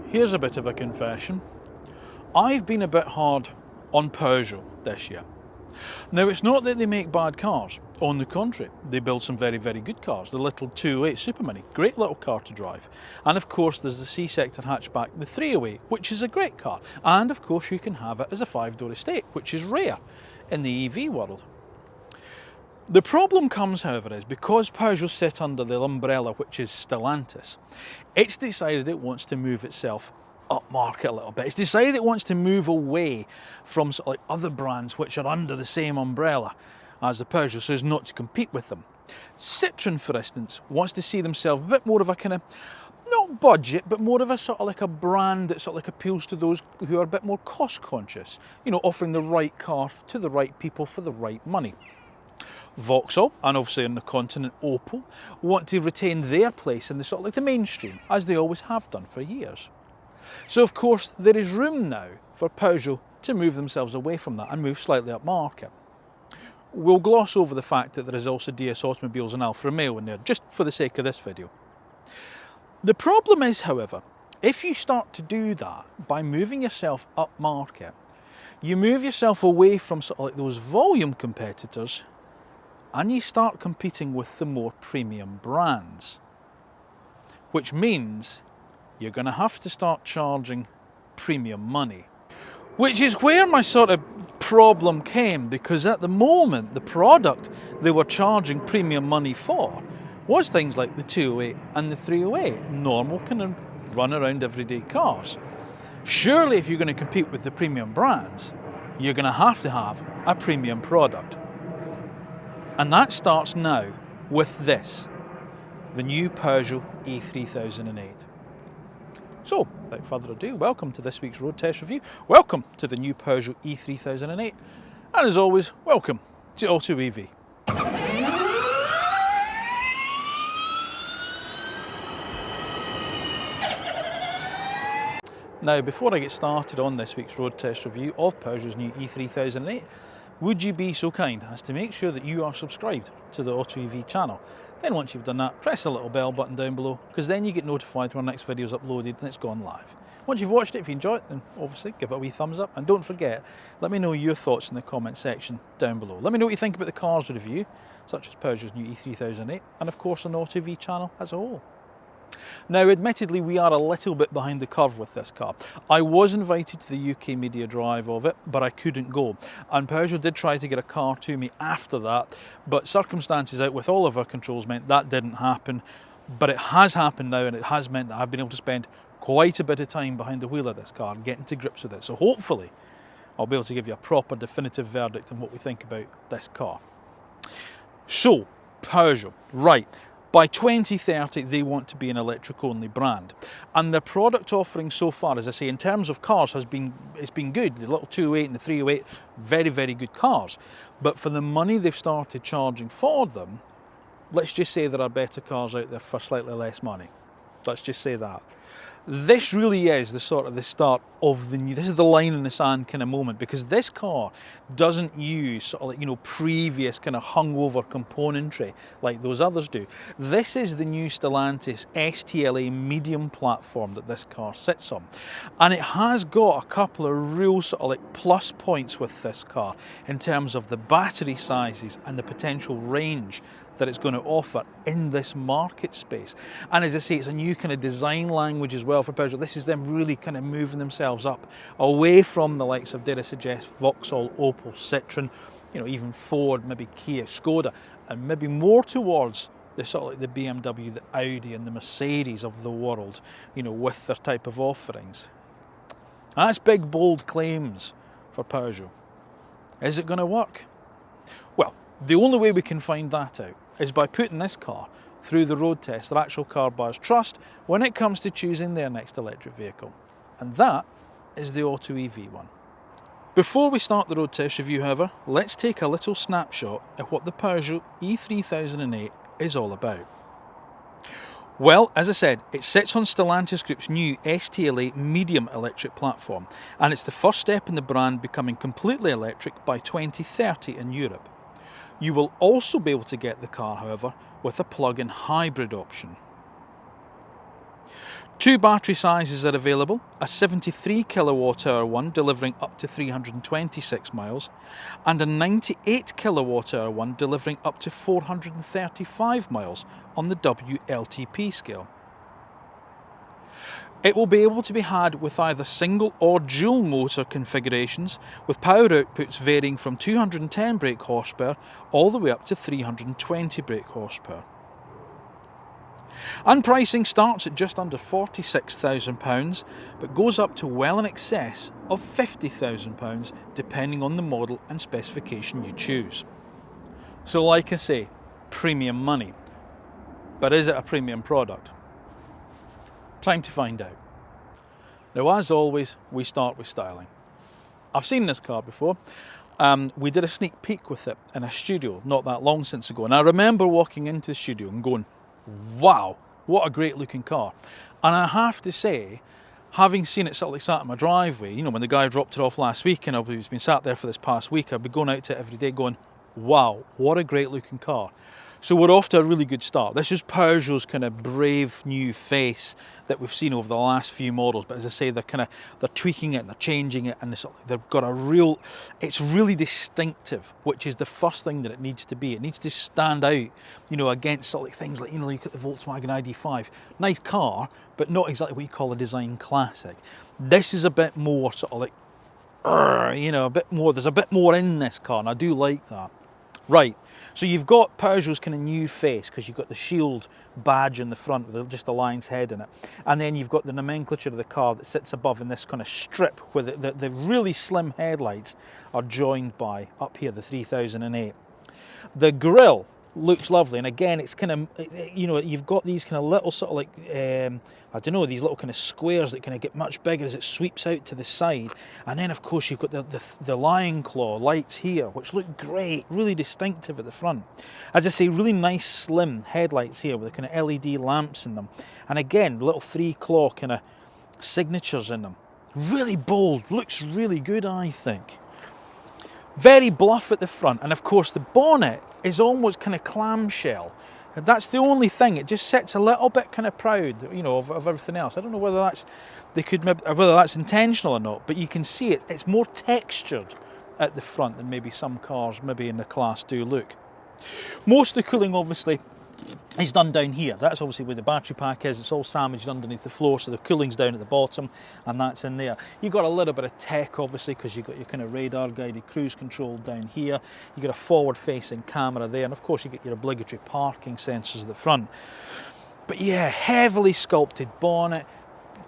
here's a bit of a confession. I've been a bit hard on Peugeot this year. Now, it's not that they make bad cars. On the contrary, they build some very, very good cars. The little 208 Super Mini, great little car to drive. And of course, there's the C-Sector hatchback, the 308, which is a great car. And of course, you can have it as a 5-door estate, which is rare in the EV world. The problem comes, however, is because Peugeot sit under the umbrella which is Stellantis, it's decided it wants to move itself upmarket a little bit. It's decided it wants to move away from sort of like other brands which are under the same umbrella as the Peugeot, so as not to compete with them. Citroën, for instance, wants to see themselves a bit more of a kind of, not budget, but more of a sort of like a brand that sort of like appeals to those who are a bit more cost conscious, you know, offering the right car to the right people for the right money. Vauxhall, and obviously on the continent Opel, want to retain their place in the sort of like the mainstream, as they always have done for years. So of course there is room now for Peugeot to move themselves away from that and move slightly up market. We'll gloss over the fact that there is also DS Automobiles and Alfa Romeo in there, just for the sake of this video. The problem is, however, if you start to do that by moving yourself up market, you move yourself away from sort of like those volume competitors and you start competing with the more premium brands, which means you're going to have to start charging premium money. Which is where my sort of problem came, because at the moment the product they were charging premium money for was things like the 208 and the 308, normal kind of run around everyday cars. Surely if you're going to compete with the premium brands, you're going to have a premium product. And that starts now with this, the new Peugeot E3008. So, without further ado, welcome to this week's road test review. Welcome to the new Peugeot E3008. And as always, welcome to AutoEV. Now, before I get started on this week's road test review of Peugeot's new E3008, would you be so kind as to make sure that you are subscribed to the AutoEV channel? Then once you've done that, press the little bell button down below, because then you get notified when our next video is uploaded and it's gone live. Once you've watched it, if you enjoy it, then obviously give it a wee thumbs up, and don't forget, let me know your thoughts in the comment section down below. Let me know what you think about the cars review, such as Peugeot's new E3008, and of course on the AutoEV channel as a whole. Now, admittedly, we are a little bit behind the curve with this car. I was invited to the UK media drive of it, but I couldn't go. And Peugeot did try to get a car to me after that, but circumstances out with all of our controls meant that didn't happen. But it has happened now, and it has meant that I've been able to spend quite a bit of time behind the wheel of this car, getting to grips with it. So hopefully, I'll be able to give you a proper definitive verdict on what we think about this car. So, Peugeot, right. By 2030, they want to be an electric-only brand, and their product offering so far, as I say, in terms of cars, it's been good. The little 208 and the 308, very, very good cars. But for the money they've started charging for them, let's just say there are better cars out there for slightly less money. Let's just say that. This really is the sort of the start of the new, this is the line in the sand kind of moment, because this car doesn't use sort of like, you know, previous kind of hungover componentry like those others do. This is the new Stellantis STLA medium platform that this car sits on. And it has got a couple of real sort of like plus points with this car in terms of the battery sizes and the potential range that it's going to offer in this market space. And as I say, it's a new kind of design language as well for Peugeot. This is them really kind of moving themselves up away from the likes of, dare I suggest, Vauxhall, Opel, Citroën, you know, even Ford, maybe Kia, Skoda, and maybe more towards the sort of like the BMW, the Audi and the Mercedes of the world, you know, with their type of offerings. And that's big, bold claims for Peugeot. Is it going to work? Well, the only way we can find that out is by putting this car through the road test that actual car buyers trust when it comes to choosing their next electric vehicle. And that is the AutoEV one. Before we start the road test review, however, let's take a little snapshot at what the Peugeot E3008 is all about. Well, as I said, it sits on Stellantis Group's new STLA medium electric platform, and it's the first step in the brand becoming completely electric by 2030 in Europe. You will also be able to get the car, however, with a plug-in hybrid option. Two battery sizes are available, a 73 kilowatt hour one delivering up to 326 miles and a 98 kilowatt hour one delivering up to 435 miles on the WLTP scale. It will be able to be had with either single or dual motor configurations, with power outputs varying from 210 brake horsepower all the way up to 320 brake horsepower. And pricing starts at just under £46,000 but goes up to well in excess of £50,000 depending on the model and specification you choose. So like I say, premium money. But is it a premium product? Time to find out. Now, as always, we start with styling. I've seen this car before. We did a sneak peek with it in a studio not that long since ago, and I remember walking into the studio and going, wow, what a great looking car. And I have to say, having seen it sort of like sat in my driveway, you know, when the guy dropped it off last week and I've been sat there for this past week, I've been going out to it every day going, wow, what a great looking car. So we're off to a really good start. This is Peugeot's kind of brave new face that we've seen over the last few models. But as I say, they're tweaking it and they're changing it, and they've got a real, it's really distinctive, which is the first thing that it needs to be. It needs to stand out, you know, against sort of like things like, you know, look at the Volkswagen ID.5. Nice car, but not exactly what you call a design classic. This is a bit more sort of like, you know, a bit more, there's a bit more in this car, and I do like that. Right, so you've got Peugeot's kind of new face, because you've got the shield badge in the front with just a lion's head in it, and then you've got the nomenclature of the car that sits above in this kind of strip where the really slim headlights are joined by, up here, the 3008. The grille looks lovely, and again, it's kind of, you know, you've got these kind of little sort of like, I don't know, these little kind of squares that kind of get much bigger as it sweeps out to the side, and then of course you've got the lion claw lights here, which look great, really distinctive at the front. As I say, really nice slim headlights here with the kind of LED lamps in them, and again, little 3-claw kind of signatures in them. Really bold, looks really good, I think. Very bluff at the front, and of course the bonnet is almost kind of clamshell. And that's the only thing, it just sits a little bit kind of proud, you know, of everything else. I don't know whether that's, whether that's intentional or not, but you can see it, it's more textured at the front than maybe some cars maybe in the class do look. Most of the cooling obviously is done down here. That's obviously where the battery pack is. It's all sandwiched underneath the floor, so the cooling's down at the bottom, and that's in there. You've got a little bit of tech obviously, because you've got your kind of radar guided cruise control down here. You've got a forward facing camera there, and of course you get your obligatory parking sensors at the front. But yeah, heavily sculpted bonnet,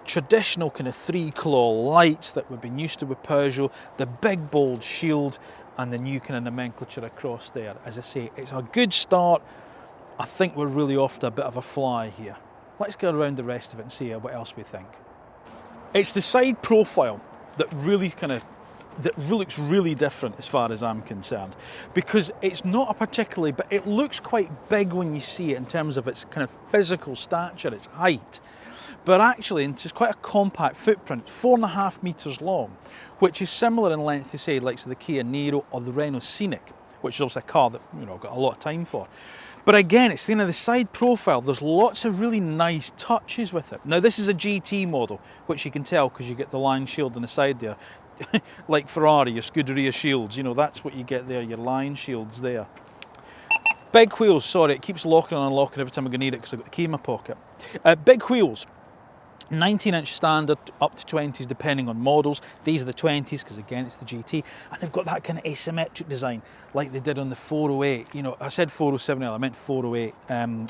traditional kind of 3-claw lights that we've been used to with Peugeot, the big bold shield, and the new kind of nomenclature across there. As I say, it's a good start. I think we're really off to a bit of a fly here. Let's go around the rest of it and see what else we think. It's the side profile that really looks really different as far as I'm concerned, because it's not a particularly, but it looks quite big when you see it in terms of its kind of physical stature, its height. But actually, it's quite a compact footprint, 4.5 meters long, which is similar in length to say like the Kia Niro or the Renault Scenic, which is also a car that, you know, I've got a lot of time for. But again, it's the side profile. There's lots of really nice touches with it. Now, this is a GT model, which you can tell because you get the lion shield on the side there. Like Ferrari, your Scuderia shields, you know, that's what you get there, your lion shields there. Big wheels, sorry, it keeps locking and unlocking every time I'm going to need it because I've got the key in my pocket. Big wheels. 19-inch standard, up to 20s depending on models. These are the 20s because again it's the GT, and they've got that kind of asymmetric design like they did on the 408. You know, I said 407 earlier, I meant 408.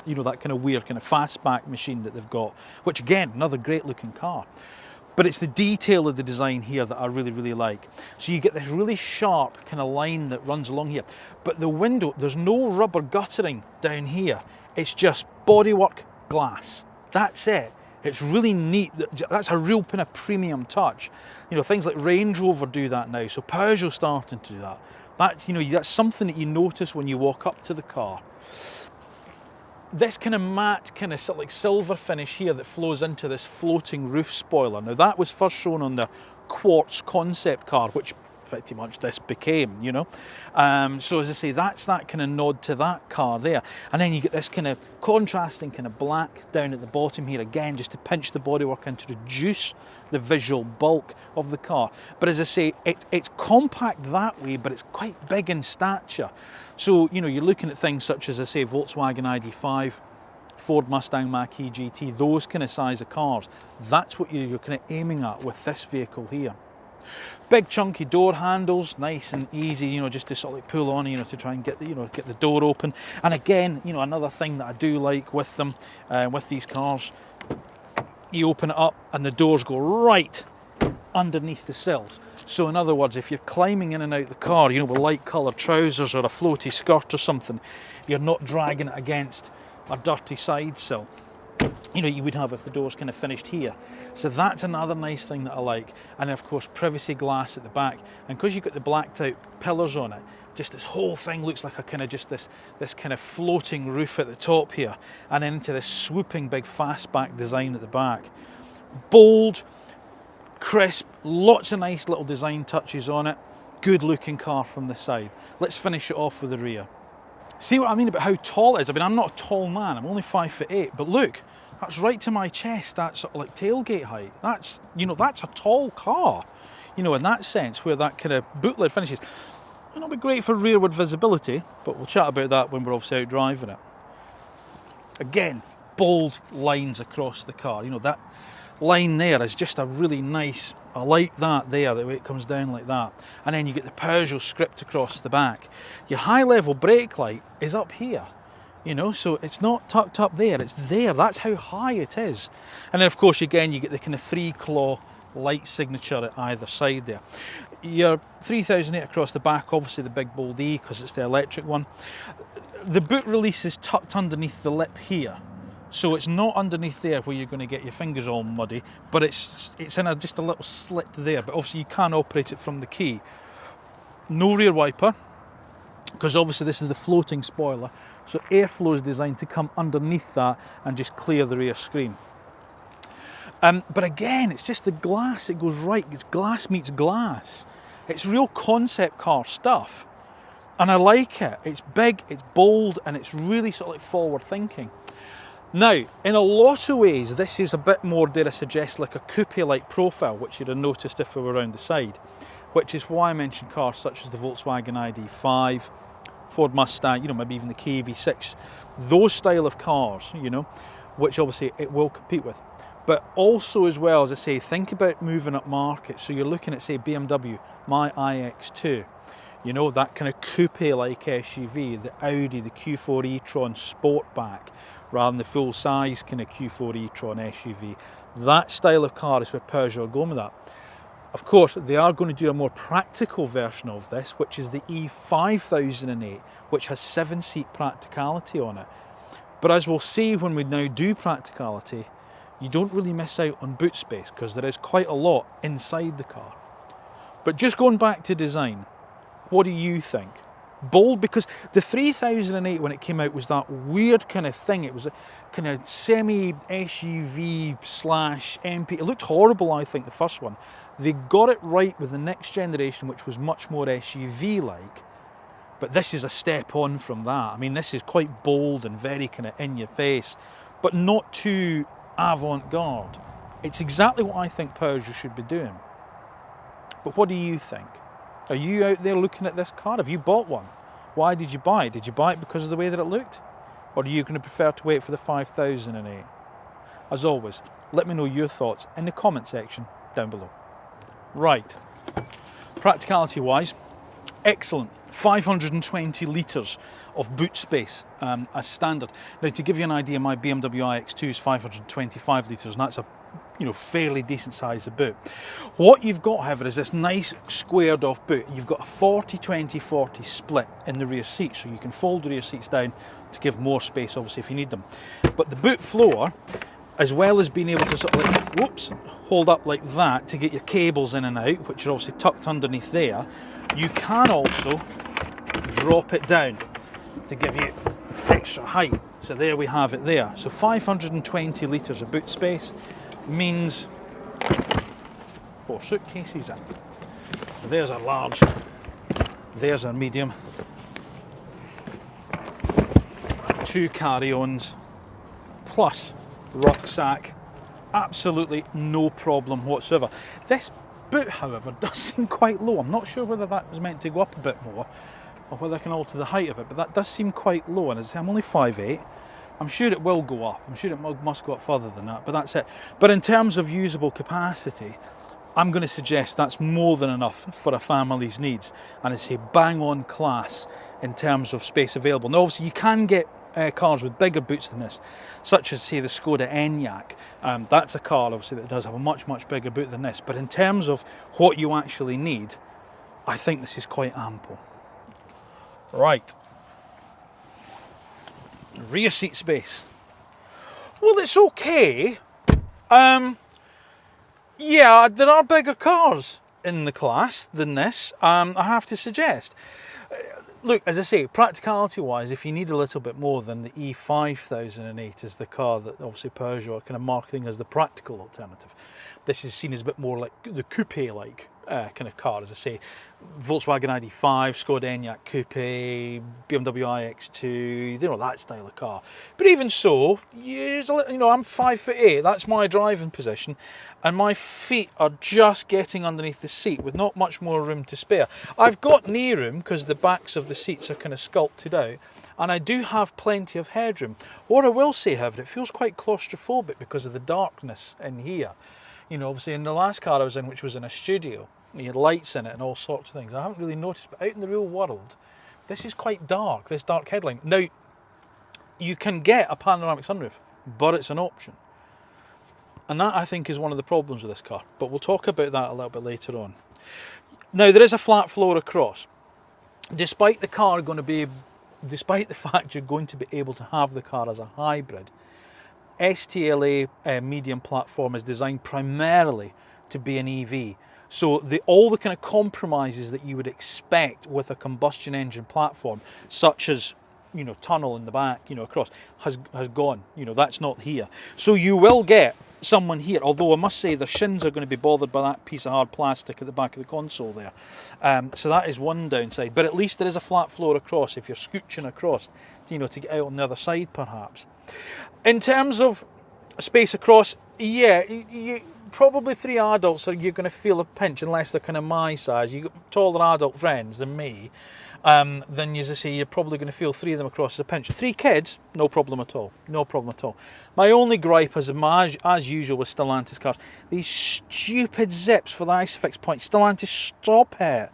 You know, that kind of weird kind of fastback machine that they've got, which again, another great looking car. But it's the detail of the design here that I really, really like. So you get this really sharp kind of line that runs along here. But the window, there's no rubber guttering down here. It's just bodywork glass. That's it. It's really neat. That's a real kind of premium touch. You know, things like Range Rover do that now, so Peugeot's starting to do that. That's, you know, that's something that you notice when you walk up to the car. This kind of matte, kind of like silver finish here that flows into this floating roof spoiler. Now that was first shown on the Quartz concept car, which pretty much this became, you know. So as I say, that's that kind of nod to that car there. And then you get this kind of contrasting kind of black down at the bottom here, again, just to pinch the bodywork and to reduce the visual bulk of the car. But as I say, it's compact that way, but it's quite big in stature. So, you know, you're looking at things such as, I say, Volkswagen ID.5, Ford Mustang Mach-E GT, those kind of size of cars. That's what you're kind of aiming at with this vehicle here. Big chunky door handles, nice and easy, you know, just to sort of like pull on, you know, to try and get the, you know, get the door open. And again, you know, another thing that I do like with them, with these cars, you open it up and the doors go right underneath the sills. So in other words, if you're climbing in and out the car, you know, with light coloured trousers or a floaty skirt or something, you're not dragging it against a dirty side sill, you know, you would have if the door's kind of finished here. So that's another nice thing that I like. And of course, privacy glass at the back. And because you've got the blacked out pillars on it, just this whole thing looks like a kind of just this kind of floating roof at the top here, and then into this swooping big fastback design at the back. Bold, crisp, lots of nice little design touches on it. Good looking car from the side. Let's finish it off with the rear. See what I mean about how tall it is? I mean, I'm not a tall man, I'm only 5'8", but look, that's right to my chest, that's sort of like tailgate height. That's, you know, that's a tall car, you know, in that sense, where that kind of boot lid finishes. It'll be great for rearward visibility, but we'll chat about that when we're obviously out driving it. Again, bold lines across the car, you know, that line there is just a really nice, I like that there, the way it comes down like that. And then you get the Peugeot script across the back. Your high level brake light is up here, you know, so it's not tucked up there, it's there, that's how high it is. And then of course, again, you get the kind of 3-claw light signature at either side there. Your 3008 across the back, obviously the big bold E, because it's the electric one. The boot release is tucked underneath the lip here. So it's not underneath there where you're going to get your fingers all muddy, but it's in just a little slit there. But obviously you can operate it from the key. No rear wiper, because obviously this is the floating spoiler. So airflow is designed to come underneath that and just clear the rear screen. But again, it's just the glass. It goes right. It's glass meets glass. It's real concept car stuff. And I like it. It's big, it's bold, and it's really sort of like forward thinking. Now, in a lot of ways, this is a bit more, dare I suggest, like a coupe-like profile, which you'd have noticed if we were around the side, which is why I mentioned cars such as the Volkswagen ID.5, Ford Mustang, you know, maybe even the Kia EV6, those style of cars, you know, which obviously it will compete with. But also, as well, as I say, think about moving up market. So you're looking at, say, BMW, my iX2, you know, that kind of coupe-like SUV, the Audi, the Q4 e-tron Sportback, rather than the full-size kind of Q4 e-tron SUV. That style of car is where Peugeot are going with that. Of course, they are going to do a more practical version of this, which is the E3008, which has 7-seat Practicality on it. But as we'll see when we now do Practicality, you don't really miss out on boot space, because there is quite a lot inside the car. But just going back to design, what do you think? Bold, because the 3008 when it came out was that weird kind of thing. It was a kind of semi-SUV slash MP. It looked horrible, I think, the first one. They got it right with the next generation, which was much more SUV-like. But this is a step on from that. I mean, this is quite bold and very kind of in your face, but not too avant-garde. It's exactly what I think Peugeot should be doing. But what do you think? Are you out there looking at this car? Have you bought one? Why did you buy it? Did you buy it because of the way that it looked? Or are you going to prefer to wait for the 5008? As always, let me know your thoughts in the comment section down below. Right, practicality wise, excellent. 520 litres of boot space as standard. Now, to give you an idea, my BMW iX2 is 525 litres, and that's a fairly decent size of boot. What you've got, however, is this nice squared off boot. You've got a 40-20-40 split in the rear seat, so you can fold the rear seats down to give more space, obviously, if you need them. But the boot floor, as well as being able to sort of like, whoops, hold up like that to get your cables in and out, which are obviously tucked underneath there, you can also drop it down to give you extra height. So there we have it there. So 520 litres of boot space means 4 suitcases in. So there's our large, there's our medium. 2 carry-ons plus rucksack, absolutely no problem whatsoever. This boot, however, does seem quite low. I'm not sure whether that was meant to go up a bit more or whether I can alter the height of it, but that does seem quite low, and as I say, I'm only 5'8". I'm sure it will go up. I'm sure it must go up further than that, but that's it. But in terms of usable capacity, I'm going to suggest that's more than enough for a family's needs, and it's a bang on class in terms of space available. Now obviously you can get cars with bigger boots than this, such as say the Skoda Enyaq. That's a car obviously that does have a much bigger boot than this, but in terms of what you actually need, I think this is quite ample. Right, rear seat space. Well, it's okay. Yeah, there are bigger cars in the class than this, I have to suggest. Look, as I say, practicality wise, if you need a little bit more, than the E3008 is the car that obviously Peugeot are kind of marketing as the practical alternative. This is seen as a bit more like the coupe like kind of car, as I say. Volkswagen ID.5, Skoda Enyaq Coupe, BMW iX2, you know, that style of car. But even so, you know, I'm 5'8", that's my driving position, and my feet are just getting underneath the seat with not much more room to spare. I've got knee room because the backs of the seats are kind of sculpted out, and I do have plenty of headroom. What I will say, however, it feels quite claustrophobic because of the darkness in here. You know, obviously in the last car I was in, which was in a studio, you had lights in it and all sorts of things. I haven't really noticed, but out in the real world, this is quite dark, this dark headline. Now, you can get a panoramic sunroof, but it's an option. And that, I think, is one of the problems with this car. But we'll talk about that a little bit later on. Now, there is a flat floor across. Despite the fact you're going to be able to have the car as a hybrid, STLA medium platform is designed primarily to be an EV. So all the kind of compromises that you would expect with a combustion engine platform, such as, you know, tunnel in the back, you know, across, has gone. You know, that's not here. So you will get someone here, although I must say the shins are going to be bothered by that piece of hard plastic at the back of the console there. So that is one downside, but at least there is a flat floor across if you're scooching across, you know, to get out on the other side perhaps. In terms of space across, yeah, probably 3 adults you're going to feel a pinch, unless they're kind of my size. You've got taller adult friends than me, then as I say, you're probably going to feel 3 of them across as a pinch. 3 kids, no problem at all. No problem at all. My only gripe, as usual with Stellantis cars, these stupid zips for the ISOFIX point. Stellantis, stop it.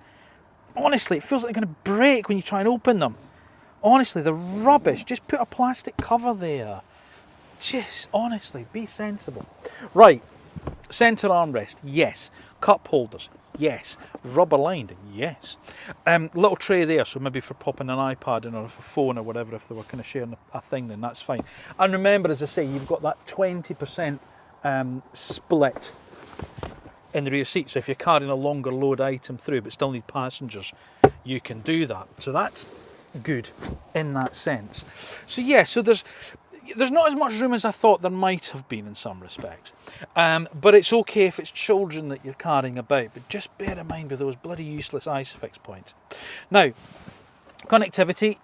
Honestly, it feels like they're going to break when you try and open them. Honestly, they're rubbish. Just put a plastic cover there. Just, honestly, be sensible. Right, centre armrest, yes. Cup holders, yes. Rubber lined, yes. Little tray there, so maybe for popping an iPad in or a phone or whatever, if they were kind of sharing a thing, then that's fine. And remember, as I say, you've got that 20% split in the rear seat, so if you're carrying a longer load item through but still need passengers, you can do that. So that's good in that sense. So yeah, so there's not as much room as I thought there might have been in some respects, but it's okay if it's children that you're carrying about, but just bear in mind with those bloody useless ISOFIX points. Now, connectivity,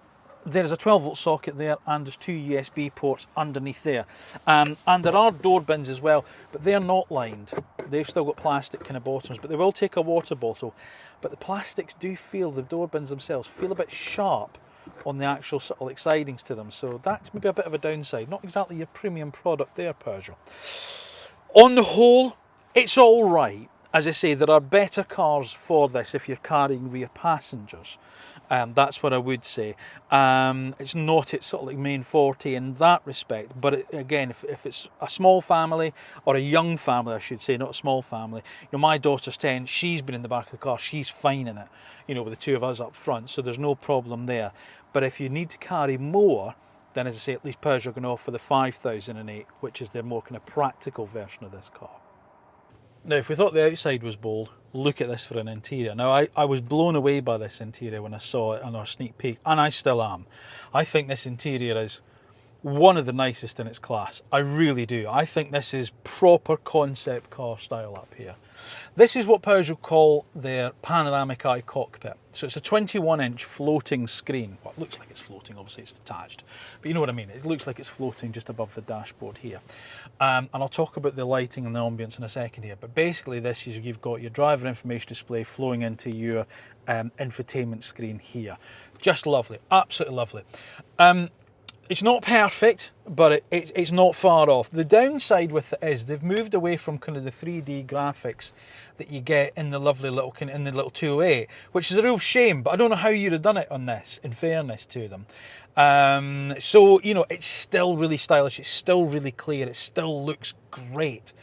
there's a 12-volt socket there, and there's 2 USB ports underneath there, and there are door bins as well, but they're not lined. They've still got plastic kind of bottoms, but they will take a water bottle. But the plastics do feel, the door bins themselves feel a bit sharp on the actual sort of like sidings to them, so that's maybe a bit of a downside. Not exactly your premium product there, Peugeot. On the whole, it's all right. As I say, there are better cars for this if you're carrying rear passengers. That's what I would say. It's not its sort of like main forte in that respect, but again, if it's a small family, or a young family I should say, not a small family, you know, my daughter's 10, she's been in the back of the car, she's fine in it, you know, with the 2 of us up front, so there's no problem there. But if you need to carry more, then as I say, at least Peugeot are going to offer the 5008, which is their more kind of practical version of this car. Now, if we thought the outside was bold, look at this for an interior. Now, I was blown away by this interior when I saw it on our sneak peek, and I still am. I think this interior is one of the nicest in its class. I really do. I think this is proper concept car style up here. This is what Peugeot call their panoramic eye cockpit. So it's a 21-inch floating screen. Well, it looks like it's floating, obviously it's detached, but you know what I mean. It looks like it's floating just above the dashboard here. And I'll talk about the lighting and the ambience in a second here, but basically this is, you've got your driver information display flowing into your infotainment screen here. Just lovely, absolutely lovely. It's not perfect, but it's not far off. The downside with it is they've moved away from kind of the 3D graphics that you get in the lovely little 208, which is a real shame. But I don't know how you'd have done it on this, in fairness to them. So you know, it's still really stylish. It's still really clear. It still looks great.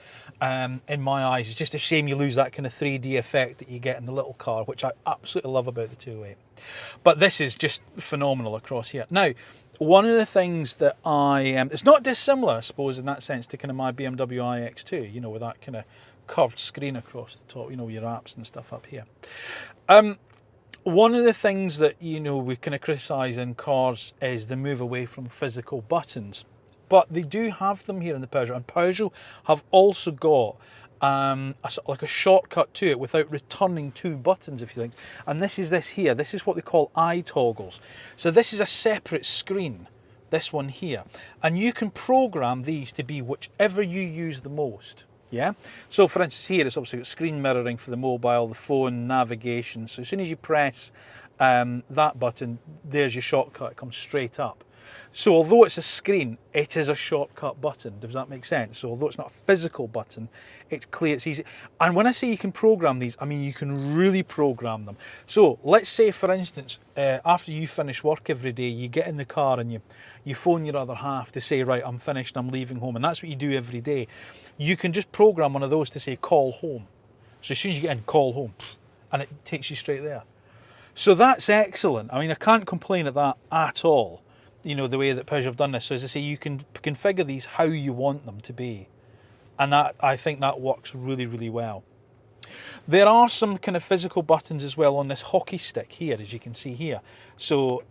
In my eyes, it's just a shame you lose that kind of 3D effect that you get in the little car, which I absolutely love about the 208. But this is just phenomenal across here. Now, one of the things that it's not dissimilar, I suppose, in that sense to kind of my BMW iX2, you know, with that kind of curved screen across the top, you know, your apps and stuff up here. One of the things that, you know, we kind of criticise in cars is the move away from physical buttons. But they do have them here in the Peugeot, and Peugeot have also got like a shortcut to it without returning two buttons, if you think. And this here. This is what they call eye toggles. So this is a separate screen, this one here, and you can program these to be whichever you use the most. Yeah. So for instance, here it's obviously got screen mirroring for the mobile, the phone, navigation. So as soon as you press that button, there's your shortcut. It comes straight up. So although it's a screen, it is a shortcut button. Does that make sense? So although it's not a physical button, it's clear, it's easy. And when I say you can program these, I mean you can really program them. So let's say, for instance, after you finish work every day, you get in the car and you phone your other half to say, right, I'm finished, I'm leaving home. And that's what you do every day. You can just program one of those to say, call home. So as soon as you get in, call home, and it takes you straight there. So that's excellent. I mean, I can't complain at that at all. You know, the way that Peugeot have done this. So as I say, you can configure these how you want them to be. And that, I think that works really, really well. There are some kind of physical buttons as well on this hockey stick here, as you can see here. So,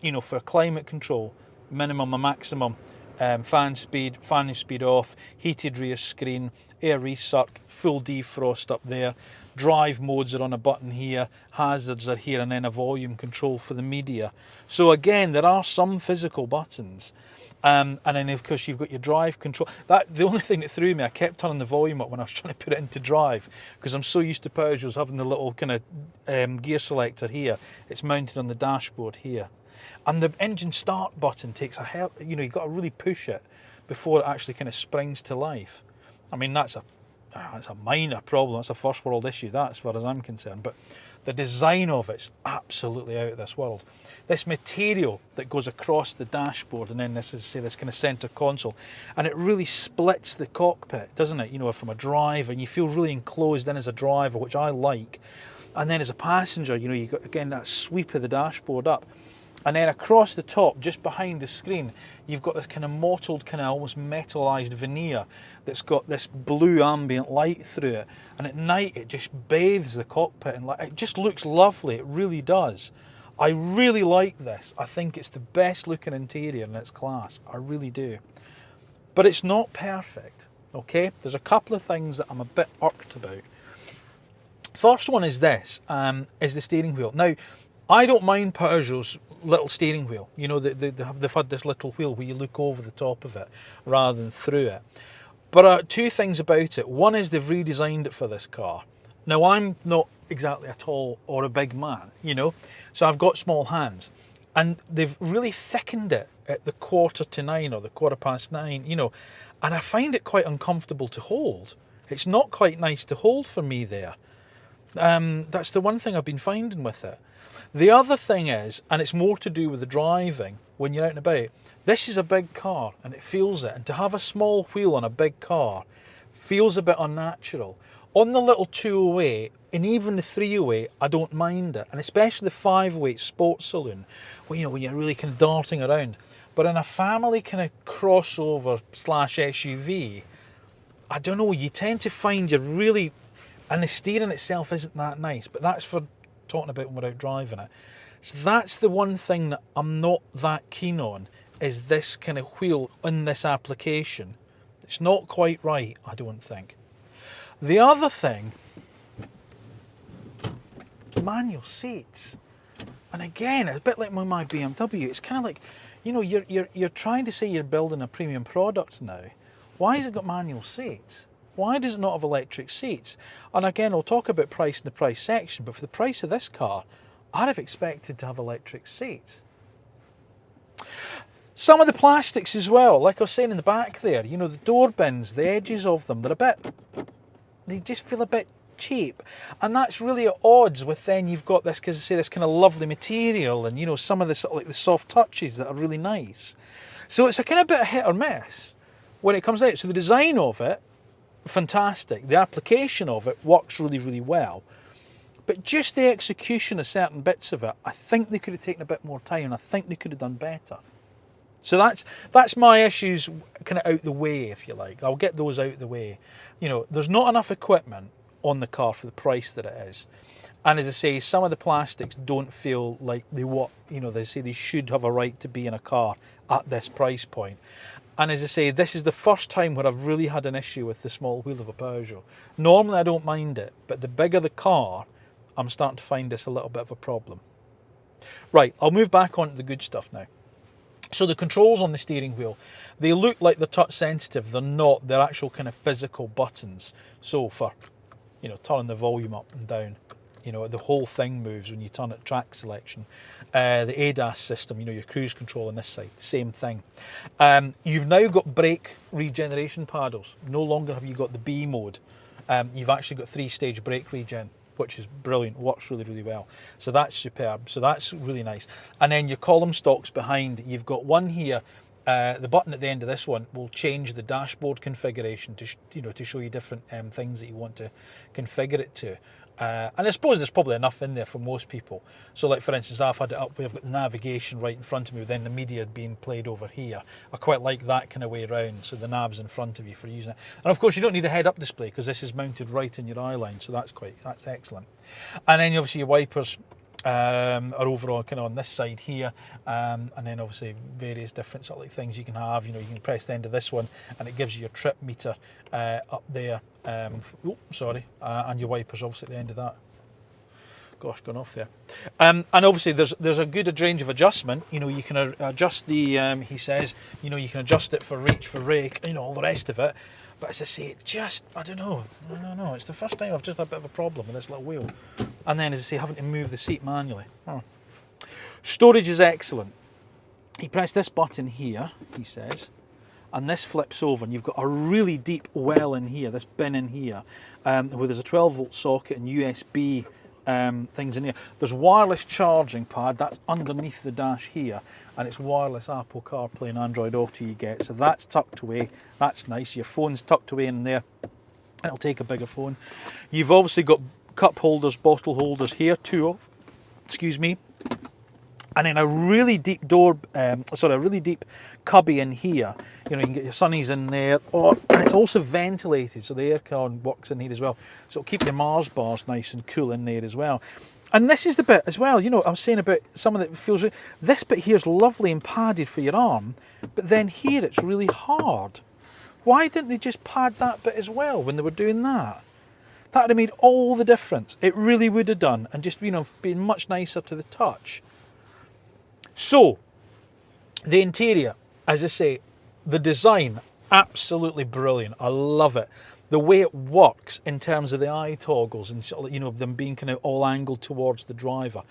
you know, for climate control, minimum and maximum, fan speed off, heated rear screen, air recirc, full defrost up there. Drive modes are on a button here, hazards are here, and then a volume control for the media. So again, there are some physical buttons. And then of course you've got your drive control. The only thing that threw me, I kept turning the volume up when I was trying to put it into drive, because I'm so used to Peugeot's having the little kind of gear selector here. It's mounted on the dashboard here. And the engine start button takes you know, you've got to really push it before it actually kind of springs to life. I mean, that's a minor problem. That's a first world issue, that, as far as I'm concerned. But the design of it's absolutely out of this world. This material that goes across the dashboard, and then this kind of center console, and it really splits the cockpit, doesn't it? You know, from a driver, and you feel really enclosed in as a driver, which I like. And then as a passenger, you know, you got again that sweep of the dashboard up. And then across the top, just behind the screen, you've got this kind of mottled, kind of almost metallized veneer that's got this blue ambient light through it. And at night, it just bathes the cockpit, and it just looks lovely. It really does. I really like this. I think it's the best looking interior in its class. I really do. But it's not perfect, okay? There's a couple of things that I'm a bit irked about. First one is this, is the steering wheel. Now, I don't mind Peugeot's little steering wheel. You know, they've had this little wheel where you look over the top of it rather than through it. But two things about it. One is they've redesigned it for this car. Now, I'm not exactly a tall or a big man, you know, so I've got small hands. And they've really thickened it at the 9:15 or the 9:15, you know, and I find it quite uncomfortable to hold. It's not quite nice to hold for me there. That's the one thing I've been finding with it. The other thing is, and it's more to do with the driving when you're out and about, this is a big car and it feels it. And to have a small wheel on a big car feels a bit unnatural. On the little 208 and even the 308, I don't mind it. And especially the 508 sports saloon, when, you know, when you're really kind of darting around. But in a family kind of crossover / SUV, I don't know, you tend to find you're really, and the steering itself isn't that nice, but that's for talking about without driving it. So that's the one thing that I'm not that keen on, is this kind of wheel in this application. It's not quite right, I don't think. The other thing, manual seats. And again, it's a bit like with my BMW. It's kind of like, you know, you're trying to say you're building a premium product now. Why has it got manual seats? Why does it not have electric seats? And again, I'll talk about price in the price section, but for the price of this car, I'd have expected to have electric seats. Some of the plastics as well, like I was saying in the back there, you know, the door bins, the edges of them, they just feel a bit cheap. And that's really at odds with then you've got this, because I say, this kind of lovely material and, you know, some of the sort of like the soft touches that are really nice. So it's a kind of bit of hit or miss when it comes out. So the design of it, fantastic. The application of it works really, really well. But just the execution of certain bits of it, I think they could have taken a bit more time, and I think they could have done better. So that's my issues kind of out the way, if you like. I'll get those out the way. You know, there's not enough equipment on the car for the price that it is. And as I say, some of the plastics don't feel like they say they should have a right to be in a car at this price point. And as I say, this is the first time where I've really had an issue with the small wheel of a Peugeot. Normally I don't mind it, but the bigger the car, I'm starting to find this a little bit of a problem. Right, I'll move back on to the good stuff now. So the controls on the steering wheel, they look like they're touch sensitive. They're not. They're actual kind of physical buttons. So for, you know, turning the volume up and down, you know, the whole thing moves when you turn it track selection. The ADAS system, you know, your cruise control on this side, same thing. You've now got brake regeneration paddles. No longer have you got the B mode. You've actually got 3-stage brake regen, which is brilliant, works really, really well. So that's superb, so that's really nice. And then your column stocks behind, you've got one here, the button at the end of this one will change the dashboard configuration to show you different things that you want to configure it to. And I suppose there's probably enough in there for most people. So like for instance, I've had it up where I've got the navigation right in front of me, then the media being played over here. I quite like that kind of way around, so the nav's in front of you for using it. And of course you don't need a head-up display because this is mounted right in your eye line, so that's excellent. And then obviously your wipers are over kind of on this side here, and then obviously various different sort of like things you can have. You know, you can press the end of this one and it gives you your trip meter up there. And your wipers obviously at the end of that. Gosh, gone off there. And obviously there's a good range of adjustment. You know, you can adjust the he says, you know, you can adjust it for reach, for rake, you know, all the rest of it. But as I say, it just, I don't know. It's the first time I've just had a bit of a problem with this little wheel. And then, as I say, having to move the seat manually. Storage is excellent. You press this button here, he says, and this flips over, and you've got a really deep well in here, this bin in here, where there's a 12-volt socket and USB things in here. There's wireless charging pad, that's underneath the dash here, and it's wireless Apple CarPlay and Android Auto you get, so that's tucked away. That's nice. Your phone's tucked away in there. It'll take a bigger phone. You've obviously got cup holders, bottle holders here, two of, excuse me, and then a really deep a really deep cubby in here. You know, you can get your sunnies in there, and it's also ventilated, so the aircon works in here as well. So it'll keep your Mars bars nice and cool in there as well. And this is the bit as well, you know, I was saying about some of it feels, this bit here is lovely and padded for your arm, but then here it's really hard. Why didn't they just pad that bit as well when they were doing that? That would have made all the difference. It really would have done, and just, you know, been much nicer to the touch. So, the interior, as I say, the design, absolutely brilliant. I love it. The way it works in terms of the eye toggles and, you know, them being kind of all angled towards the driver,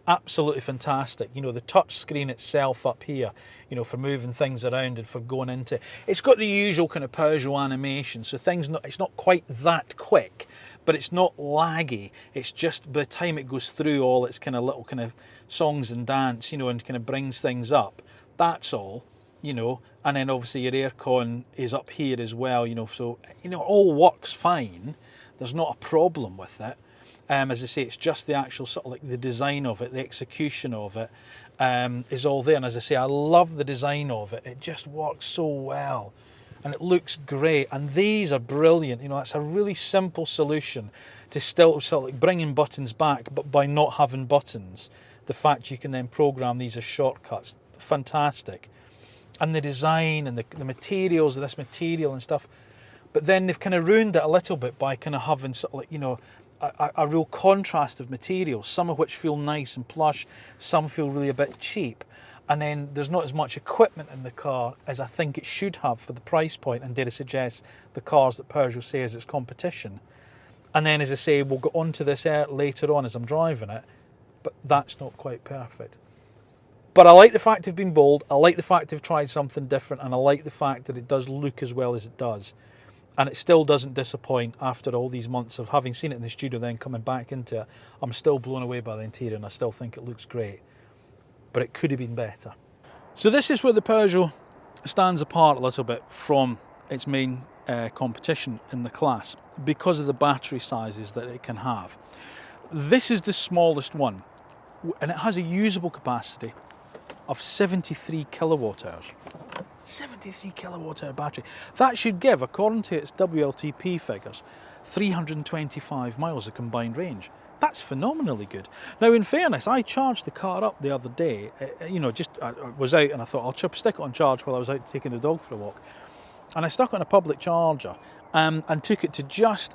absolutely fantastic. You know, the touch screen itself up here, you know, for moving things around and for going into, it's got the usual kind of Peugeot animation, so it's not quite that quick, but it's not laggy. It's just by the time it goes through all its kind of little kind of songs and dance, you know, and kind of brings things up, that's all, you know. And then obviously your aircon is up here as well, you know, so, you know, it all works fine. There's not a problem with it. As I say, it's just the actual sort of like the design of it, the execution of it is all there. And as I say, I love the design of it. It just works so well and it looks great. And these are brilliant. You know, it's a really simple solution to still sort of like bringing buttons back, but by not having buttons. The fact you can then program these as shortcuts, fantastic. and the design and the materials of this material and stuff. But then they've kind of ruined it a little bit by kind of having sort of like, you know, a real contrast of materials, some of which feel nice and plush, some feel really a bit cheap. And then there's not as much equipment in the car as I think it should have for the price point, and dare I suggest the cars that Peugeot say is its competition. And then, as I say, we'll get onto this later on as I'm driving it, but that's not quite perfect. But I like the fact they've been bold, I like the fact they've tried something different, and I like the fact that it does look as well as it does. And it still doesn't disappoint after all these months of having seen it in the studio, then coming back into it. I'm still blown away by the interior, and I still think it looks great. But it could have been better. So this is where the Peugeot stands apart a little bit from its main competition in the class, because of the battery sizes that it can have. This is the smallest one, and it has a usable capacity of 73 kilowatt hours. 73 kilowatt hour battery. That should give, according to its WLTP figures, 325 miles of combined range. That's phenomenally good. Now, in fairness, I charged the car up the other day. You know, I was out and I thought I'll stick it on charge while I was out taking the dog for a walk. And I stuck it on a public charger and took it to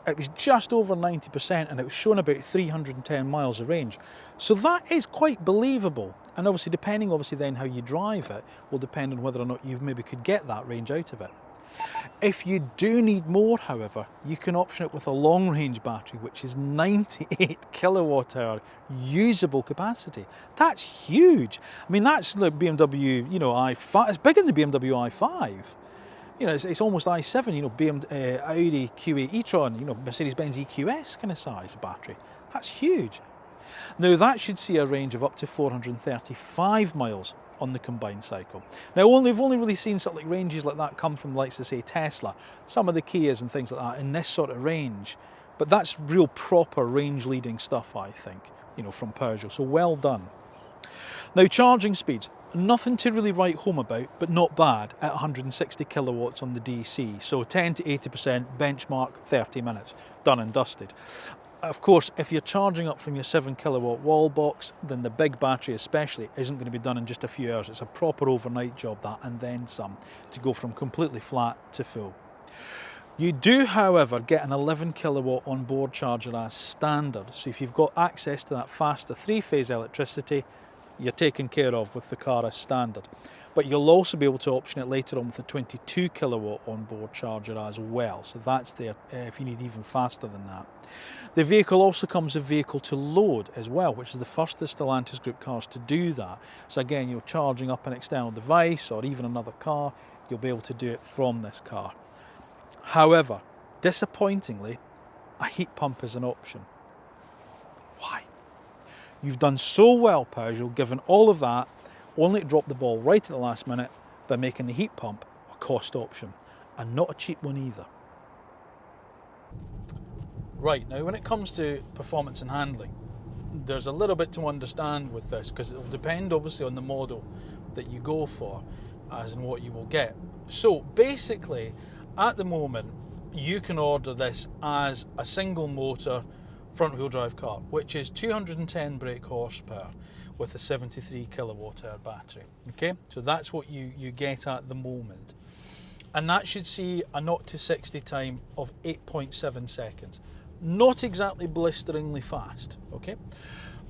it was just over 90%, and it was showing about 310 miles of range. So that is quite believable. And obviously, depending then how you drive it, will depend on whether or not you maybe could get that range out of it. If you do need more, however, you can option it with a long range battery, which is 98 kilowatt hour usable capacity. That's huge. I mean, that's the BMW, you know, i5. It's bigger than the BMW i5. You know, it's almost i7, you know, Audi Q8 e-tron, you know, Mercedes-Benz EQS kind of size battery. That's huge. Now, that should see a range of up to 435 miles on the combined cycle. Now, we've only really seen sort of like ranges like that come from the likes of, say, Tesla, some of the Kias and things like that in this sort of range. But that's real proper range-leading stuff, I think, you know, from Peugeot. So well done. Now, charging speeds. Nothing to really write home about, but not bad at 160 kilowatts on the DC. So 10 to 80%, benchmark 30 minutes, done and dusted. Of course, if you're charging up from your 7 kilowatt wall box, then the big battery especially isn't going to be done in just a few hours. It's a proper overnight job, that, and then some, to go from completely flat to full. You do, however, get an 11 kilowatt onboard charger as standard. So if you've got access to that faster 3-phase electricity, you're taken care of with the car as standard. But you'll also be able to option it later on with a 22 kilowatt onboard charger as well. So that's there if you need even faster than that. The vehicle also comes with vehicle to load as well, which is the first of the Stellantis Group cars to do that. So again, you're charging up an external device or even another car, you'll be able to do it from this car. However, disappointingly, a heat pump is an option. Why? You've done so well, Peugeot, given all of that, only to drop the ball right at the last minute by making the heat pump a cost option, and not a cheap one either. Right, now when it comes to performance and handling, there's a little bit to understand with this, because it will depend obviously on the model that you go for, as in what you will get. So basically, at the moment, you can order this as a single motor front-wheel drive car, which is 210 brake horsepower with a 73 kilowatt hour battery. Okay, so that's what you get at the moment, and that should see a 0 to 60 time of 8.7 seconds. Not exactly blisteringly fast, okay,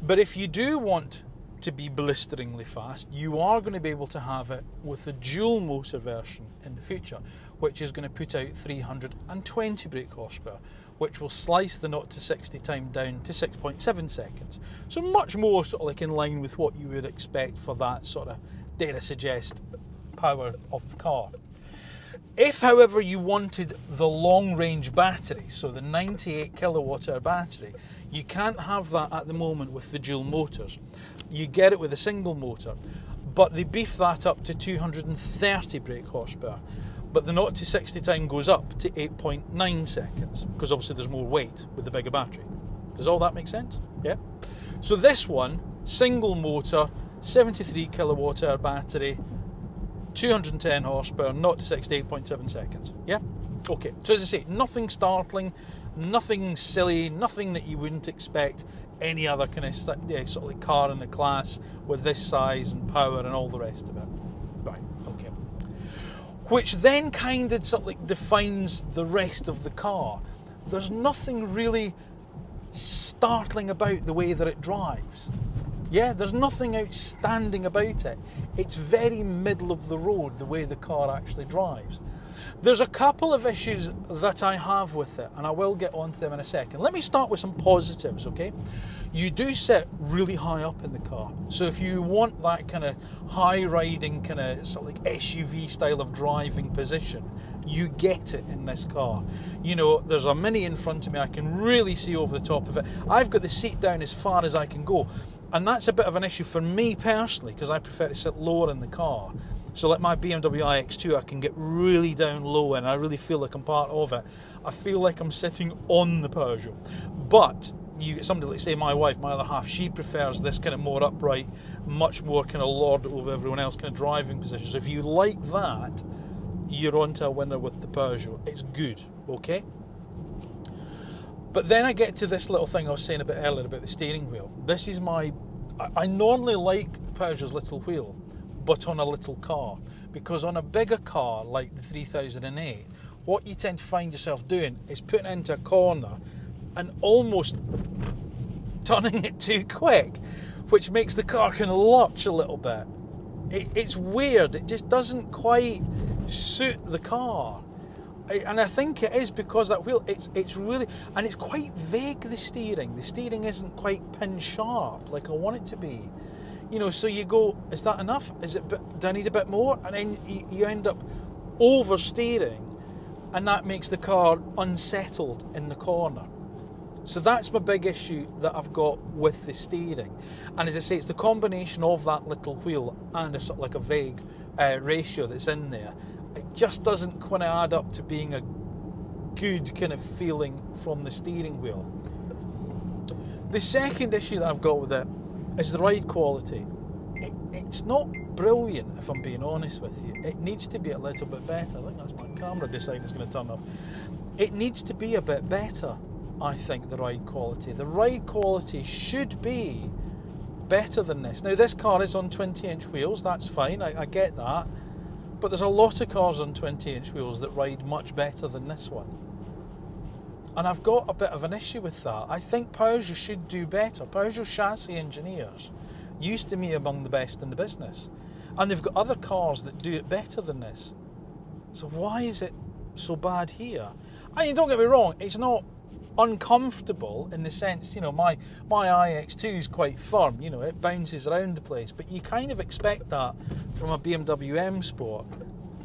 but if you do want to be blisteringly fast, you are going to be able to have it with the dual motor version in the future, which is going to put out 320 brake horsepower, which will slice the 0 to 60 time down to 6.7 seconds. So much more sort of like in line with what you would expect for that sort of, dare I suggest, power of the car. If, however, you wanted the long range battery, so the 98 kilowatt hour battery, you can't have that at the moment with the dual motors. You get it with a single motor, but they beef that up to 230 brake horsepower. But the 0 to 60 time goes up to 8.9 seconds, because obviously there's more weight with the bigger battery. Does all that make sense? Yeah. So this one, single motor, 73 kilowatt hour battery, 210 horsepower, 0 to 60, 8.7 seconds. Yeah? Okay. So as I say, nothing startling, nothing silly, nothing that you wouldn't expect any other kind of sort of like car in the class with this size and power and all the rest of it. Right, okay. which then kind of sort of like defines the rest of the car. There's nothing really startling about the way that it drives. Yeah, there's nothing outstanding about it. It's very middle of the road, the way the car actually drives. There's a couple of issues that I have with it, and I will get onto them in a second. Let me start with some positives, okay? You do sit really high up in the car. So if you want that kind of high riding, kind of sort of like SUV style of driving position, you get it in this car. You know, there's a Mini in front of me, I can really see over the top of it. I've got the seat down as far as I can go. And that's a bit of an issue for me personally, because I prefer to sit lower in the car. So like my BMW iX2, I can get really down low and I really feel like I'm part of it. I feel like I'm sitting on the Peugeot. But you get somebody like, say, my wife, my other half, she prefers this kind of more upright, much more kind of lord over everyone else kind of driving position. So if you like that, you're onto a winner with the Peugeot. It's good, okay? But then I get to this little thing I was saying a bit earlier about the steering wheel. This is I normally like Peugeot's little wheel, but on a little car. Because on a bigger car like the 3008, what you tend to find yourself doing is putting it into a corner and almost turning it too quick, which makes the car kind of lurch a little bit. It's weird, it just doesn't quite suit the car. And I think it is because that wheel, it's really, and it's quite vague, the steering. The steering isn't quite pin sharp like I want it to be. You know, so you go, is that enough? Do I need a bit more? And then you end up oversteering, and that makes the car unsettled in the corner. So that's my big issue that I've got with the steering. And as I say, it's the combination of that little wheel and a sort of like a vague ratio that's in there. It just doesn't kind of add up to being a good kind of feeling from the steering wheel. The second issue that I've got with it is the ride quality. It's not brilliant, if I'm being honest with you. It needs to be a little bit better. I think that's my camera deciding it's going to turn off. It needs to be a bit better, I think, the ride quality. The ride quality should be better than this. Now, this car is on 20-inch wheels, that's fine, I get that. But there's a lot of cars on 20-inch wheels that ride much better than this one. And I've got a bit of an issue with that. I think Peugeot should do better. Peugeot chassis engineers used to be among the best in the business. And they've got other cars that do it better than this. So why is it so bad here? I mean, don't get me wrong, it's not uncomfortable in the sense, you know, my iX2 is quite firm, you know, it bounces around the place, but you kind of expect that from a BMW M Sport.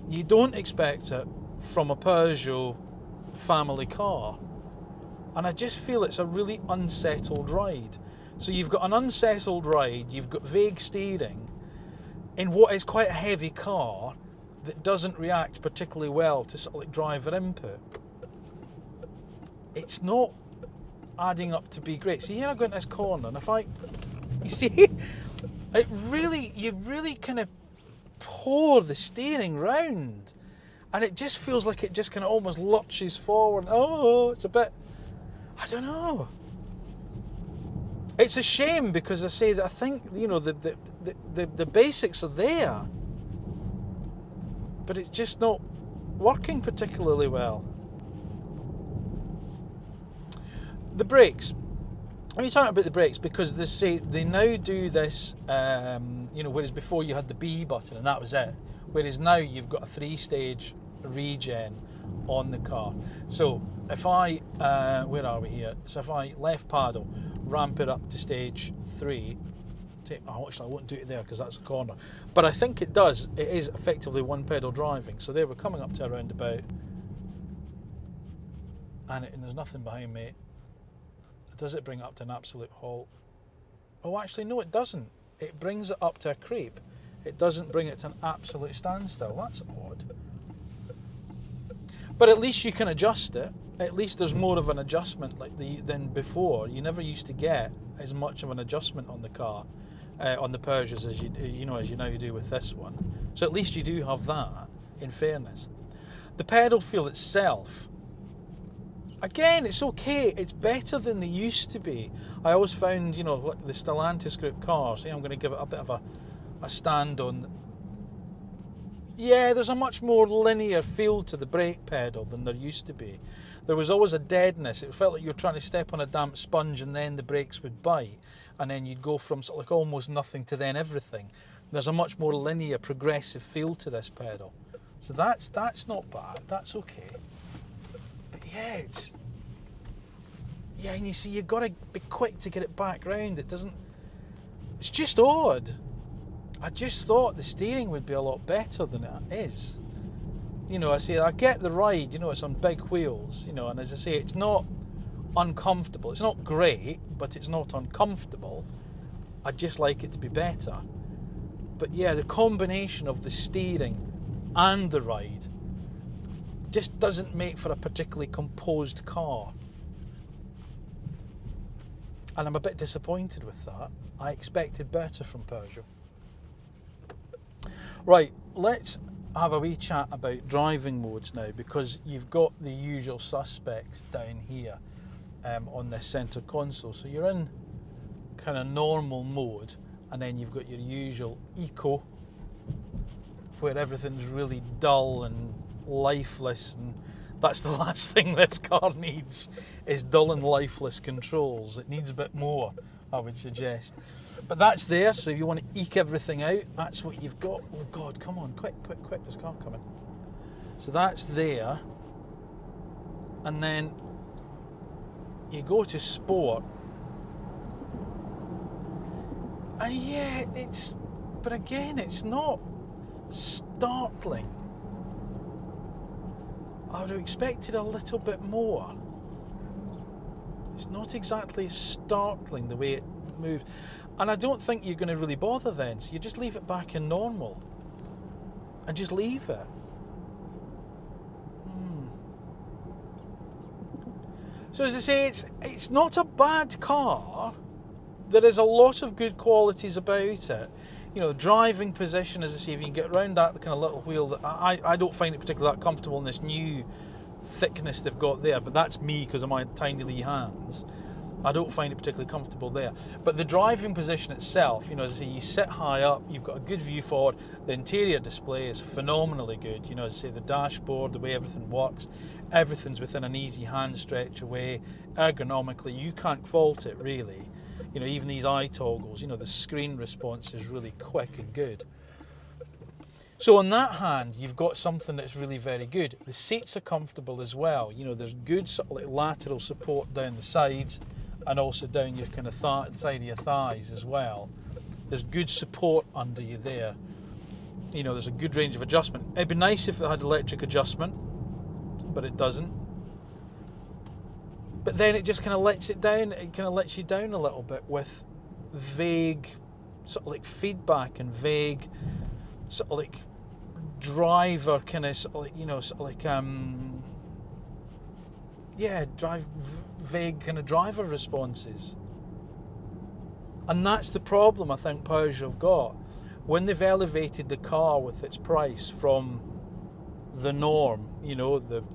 You don't expect it from a Peugeot family car. And I just feel it's a really unsettled ride. So you've got an unsettled ride, you've got vague steering in what is quite a heavy car that doesn't react particularly well to sort of like driver input. It's not adding up to be great. See, here I go into this corner, and you see, you really kind of pour the steering round, and it just feels like it just kind of almost lurches forward. Oh, it's a bit, I don't know. It's a shame because I say that I think, you know, the basics are there, but it's just not working particularly well. The brakes. Let me talk about the brakes because they now do this, you know, whereas before you had the B button and that was it. Whereas now you've got a 3-stage regen on the car. So if I, where are we here? So if I left paddle, ramp it up to stage 3, actually I won't do it there because that's a corner. But I think it does. It is effectively one pedal driving. So there we're coming up to a roundabout, and there's nothing behind me. Does it bring it up to an absolute halt? Oh, actually, no, it doesn't. It brings it up to a creep. It doesn't bring it to an absolute standstill. That's odd. But at least you can adjust it. At least there's more of an adjustment than before. You never used to get as much of an adjustment on the car, on the Peugeots as you now do with this one. So at least you do have that, in fairness. The pedal feel itself, again, it's okay. It's better than they used to be. I always found, you know, like the Stellantis group cars, I'm going to give it a bit of a stand on. Yeah, there's a much more linear feel to the brake pedal than there used to be. There was always a deadness. It felt like you were trying to step on a damp sponge and then the brakes would bite, and then you'd go from sort of like almost nothing to then everything. There's a much more linear, progressive feel to this pedal. So that's not bad, that's okay. But yeah, and you see, you've got to be quick to get it back round. It's just odd. I just thought the steering would be a lot better than it is. You know, I get the ride, you know, it's on big wheels, you know, and as I say, it's not uncomfortable. It's not great, but it's not uncomfortable. I'd just like it to be better. But yeah, the combination of the steering and the ride just doesn't make for a particularly composed car. And I'm a bit disappointed with that. I expected better from Peugeot. Right, let's have a wee chat about driving modes now, because you've got the usual suspects down here on this centre console. So you're in kind of normal mode, and then you've got your usual eco, where everything's really dull and lifeless, and that's the last thing this car needs, is dull and lifeless controls. It needs a bit more, I would suggest. But that's there, so if you want to eke everything out, that's what you've got. Oh God, come on, quick, there's a car coming. So that's there. And then you go to sport. And yeah, but again, it's not startling. I would have expected a little bit more. It's not exactly startling the way it moves. And I don't think you're going to really bother then, so you just leave it back in normal. And just leave it. So as I say, it's not a bad car. There is a lot of good qualities about it. You know, driving position, as I say, if you can get around that kind of little wheel, that I don't find it particularly that comfortable in this new thickness they've got there, but that's me because of my tiny wee hands. I don't find it particularly comfortable there. But the driving position itself, you know, as I say, you sit high up, you've got a good view forward, the interior display is phenomenally good. You know, as I say, the dashboard, the way everything works, everything's within an easy hand stretch away. Ergonomically, you can't fault it really. You know, even these eye toggles, you know, the screen response is really quick and good. So on that hand, you've got something that's really very good. The seats are comfortable as well. You know, there's good sort of like lateral support down the sides, and also down your kind of side of your thighs as well. There's good support under you there. You know, there's a good range of adjustment. It'd be nice if it had electric adjustment, but it doesn't. But then it just kind of lets it down. It kind of lets you down a little bit with vague sort of like feedback and vague sort of like driver kind of sort of like, you know, sort of like vague kind of driver responses. And that's the problem I think Peugeot have got. When they've elevated the car with its price from the norm, you know, the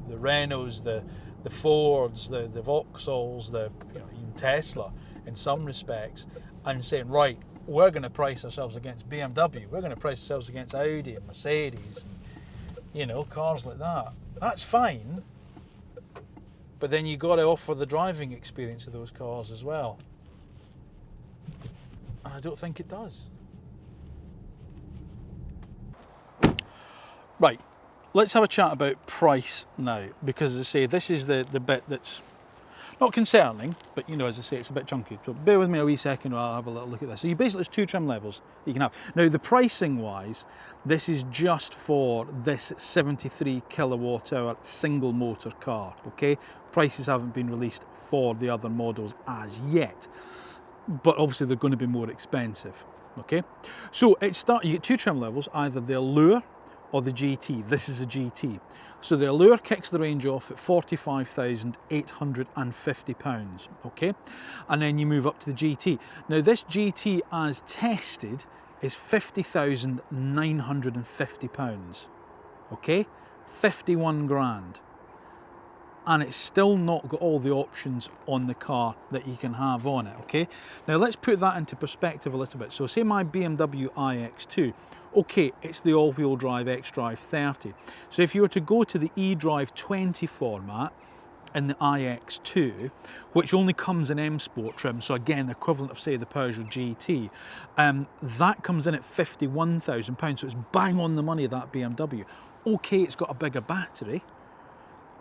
Renaults, the Fords, the Vauxhalls, even Tesla in some respects, and saying, right, we're going to price ourselves against BMW, we're going to price ourselves against Audi and Mercedes, and, you know, cars like that. That's fine. But then you've got to offer the driving experience of those cars as well. And I don't think it does. Right, let's have a chat about price now, because as I say, this is the bit that's not concerning, but you know, as I say, it's a bit chunky. So bear with me a wee second while I'll have a little look at this. So you basically, there's two trim levels that you can have. Now the pricing wise, this is just for this 73 kilowatt hour single motor car, okay? Prices haven't been released for the other models as yet, but obviously they're going to be more expensive, okay? So you get two trim levels, either the Allure or the GT. This is a GT. So the Allure kicks the range off at £45,850, okay? And then you move up to the GT. Now this GT as tested is £50,950, okay? 51 grand. and it's still not got all the options on the car that you can have on it, okay? Now let's put that into perspective a little bit. So say my BMW iX2, okay, it's the all-wheel drive xDrive 30. So if you were to go to the eDrive 20 format in the iX2, which only comes in M Sport trim, so again, the equivalent of, say, the Peugeot GT, that comes in at £51,000, so it's bang on the money of that BMW. Okay, it's got a bigger battery,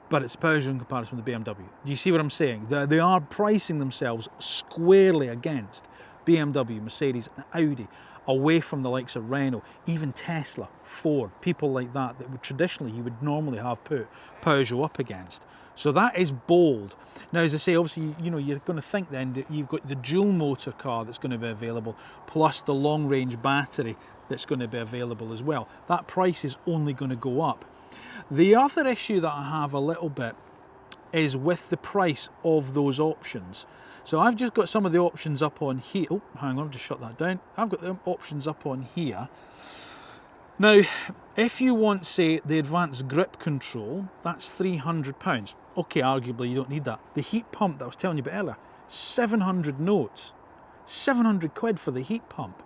but it's Peugeot in comparison with the BMW. Do you see what I'm saying? They are pricing themselves squarely against BMW, Mercedes and Audi, away from the likes of Renault, even Tesla, Ford, people like that would traditionally, you would normally have put Peugeot up against. So that is bold. Now, as I say, obviously, you know, you're going to think then that you've got the dual motor car that's going to be available, plus the long range battery that's going to be available as well. That price is only going to go up. The other issue that I have a little bit is with the price of those options. So I've just got some of the options up on here. Oh, hang on, just shut that down. I've got the options up on here. Now, if you want, say, the advanced grip control, that's £300. Okay, arguably you don't need that. The heat pump that I was telling you about earlier, 700 notes. 700 quid for the heat pump.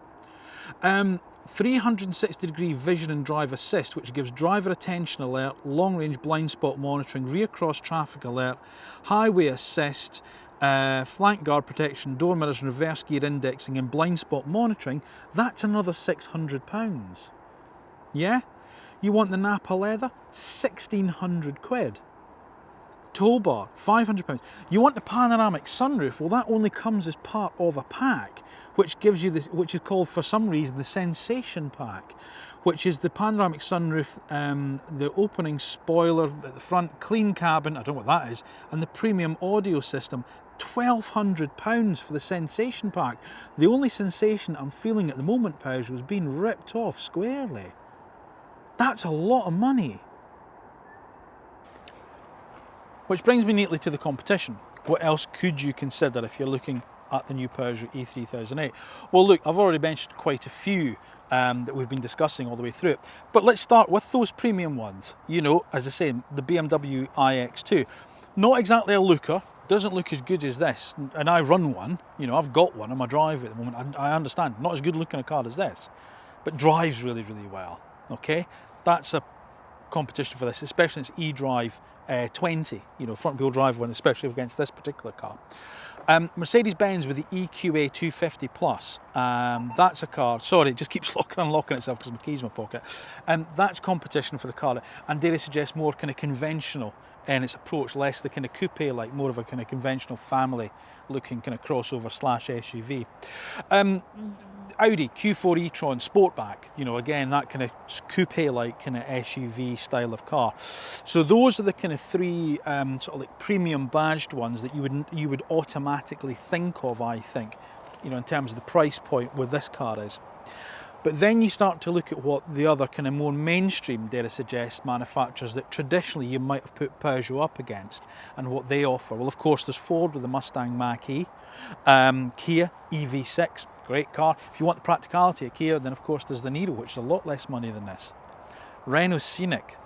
360-degree vision and drive assist, which gives driver attention alert, long-range blind spot monitoring, rear cross traffic alert, highway assist, flank guard protection, door mirrors, reverse gear indexing and blind spot monitoring. That's another £600. Yeah? You want the Napa leather? 1,600 quid. Tow bar, £500. You want the panoramic sunroof? Well, that only comes as part of a pack, which gives you this, which is called for some reason the Sensation Pack, which is the panoramic sunroof, the opening spoiler at the front, clean cabin, I don't know what that is, and the premium audio system. £1,200 for the Sensation Pack. The only sensation I'm feeling at the moment, Peugeot, is being ripped off squarely. That's a lot of money. Which brings me neatly to the competition. What else could you consider if you're looking at the new Peugeot E3008? Well, look, I've already mentioned quite a few that we've been discussing all the way through it. But let's start with those premium ones. You know, as I say, the BMW iX2. Not exactly a looker, doesn't look as good as this. And I run one, you know, I've got one on my driveway at the moment. I understand, not as good looking a car as this, but drives really, really well. Okay, that's a competition for this, especially its eDrive 20, you know, front wheel drive one, especially against this particular car. Mercedes-Benz with the EQA250 Plus, that's a car, sorry, it just keeps locking and unlocking itself because my key's in my pocket. That's competition for the car, and dare I suggest more kind of conventional in its approach, less the kind of coupe, like more of a kind of conventional family looking kind of crossover slash SUV. Audi Q4 e-tron Sportback, you know, again, that kind of coupe-like kind of SUV style of car. So those are the kind of three sort of like premium badged ones that you would automatically think of, I think, you know, in terms of the price point where this car is. But then you start to look at what the other kind of more mainstream, dare I suggest, manufacturers that traditionally you might have put Peugeot up against and what they offer. Well, of course, there's Ford with the Mustang Mach-E, Kia EV6, great car. If you want the practicality of Kia, then of course there's the Niro, which is a lot less money than this. Renault Scenic,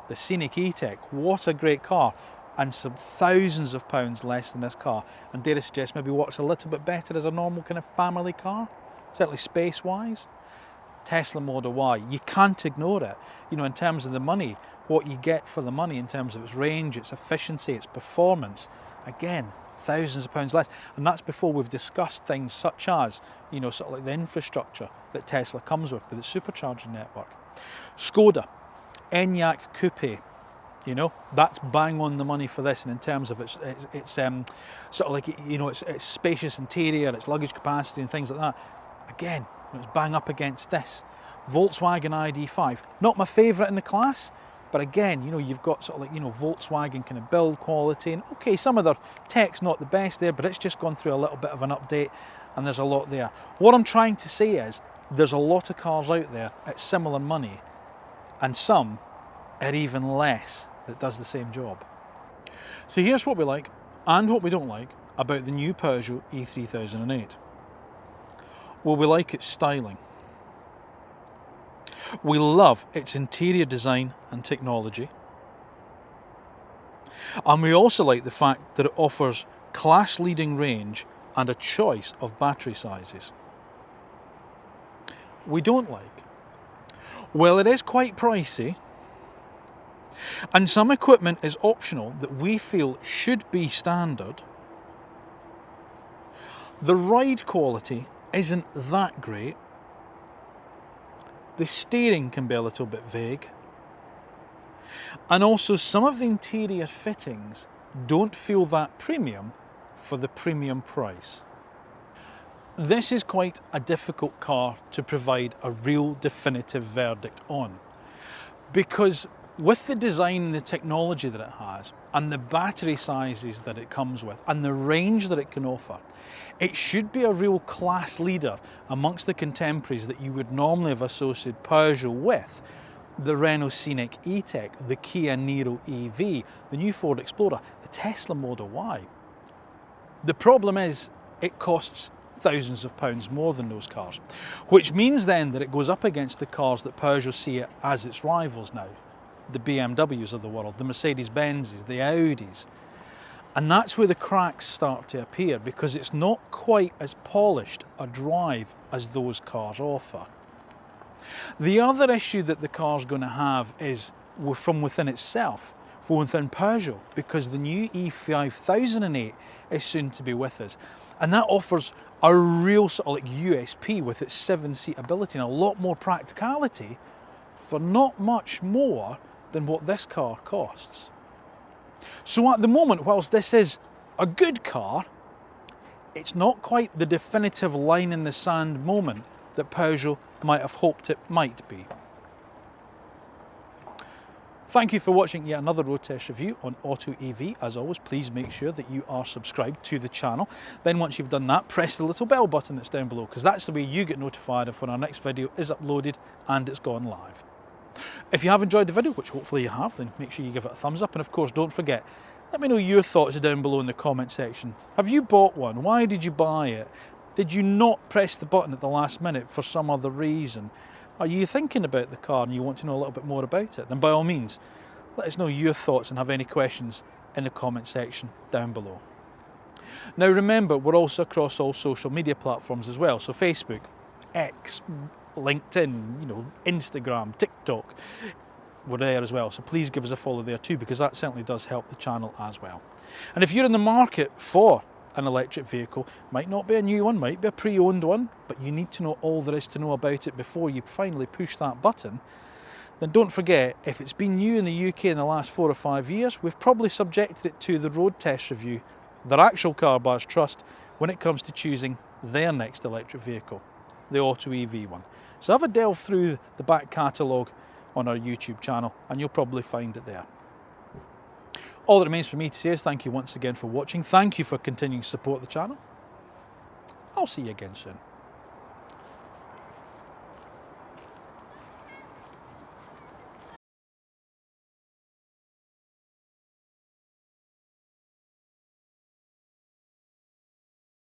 the Scenic E-Tech, what a great car, and some thousands of pounds less than this car. And dare I suggest maybe works a little bit better as a normal kind of family car, certainly space-wise. Tesla Model Y, you can't ignore it. You know, in terms of the money, what you get for the money in terms of its range, its efficiency, its performance, again, thousands of pounds less. And that's before we've discussed things such as, you know, sort of like the infrastructure that Tesla comes with its supercharging network. Skoda, Enyaq Coupe, you know, that's bang on the money for this, and in terms of its sort of like, you know, its spacious interior, its luggage capacity and things like that, again, it's bang up against this. Volkswagen ID.5, not my favourite in the class, but again, you know, you've got sort of like, you know, Volkswagen kind of build quality, and okay, some of their tech's not the best there, but it's just gone through a little bit of an update, and there's a lot there. What I'm trying to say is, there's a lot of cars out there at similar money, and some at even less that does the same job. So here's what we like, and what we don't like, about the new Peugeot E3008. Well, we like its styling. We love its interior design and technology. And we also like the fact that it offers class-leading range and a choice of battery sizes. We don't like, well, it is quite pricey, and some equipment is optional that we feel should be standard. The ride quality isn't that great. The steering can be a little bit vague. And also some of the interior fittings don't feel that premium for the premium price. This is quite a difficult car to provide a real definitive verdict on, because with the design and the technology that it has, and the battery sizes that it comes with, and the range that it can offer, it should be a real class leader amongst the contemporaries that you would normally have associated Peugeot with. The Renault Scenic E-Tech, the Kia Niro EV, the new Ford Explorer, the Tesla Model Y. The problem is it costs thousands of pounds more than those cars, which means then that it goes up against the cars that Peugeot see it as its rivals now. The BMWs of the world, the Mercedes-Benzes, the Audis. And that's where the cracks start to appear, because it's not quite as polished a drive as those cars offer. The other issue that the car's going to have is from within itself, from within Peugeot, because the new E3008 is soon to be with us. And that offers a real sort of like USP with its 7-seat ability and a lot more practicality for not much more than what this car costs. So at the moment, whilst this is a good car, it's not quite the definitive line in the sand moment that Peugeot might have hoped it might be. Thank you for watching yet another road test review on AutoEV. As always, please make sure that you are subscribed to the channel. Then once you've done that, press the little bell button that's down below, because that's the way you get notified of when our next video is uploaded and it's gone live. If you have enjoyed the video, which hopefully you have, then make sure you give it a thumbs up. And of course, don't forget, let me know your thoughts down below in the comment section. Have you bought one? Why did you buy it? Did you not press the button at the last minute for some other reason? Are you thinking about the car and you want to know a little bit more about it? Then by all means, let us know your thoughts and have any questions in the comment section down below. Now remember, we're also across all social media platforms as well. So Facebook, X, LinkedIn, Instagram, TikTok, we're there as well. So please give us a follow there too, because that certainly does help the channel as well. And if you're in the market for an electric vehicle, might not be a new one, might be a pre-owned one, but you need to know all there is to know about it before you finally push that button, then don't forget, if it's been new in the UK in the last 4 or 5 years, we've probably subjected it to the road test review that actual car buyers trust when it comes to choosing their next electric vehicle, the AutoEV one. So have a delve through the back catalogue on our YouTube channel and you'll probably find it there. All that remains for me to say is thank you once again for watching. Thank you for continuing to support the channel. I'll see you again soon.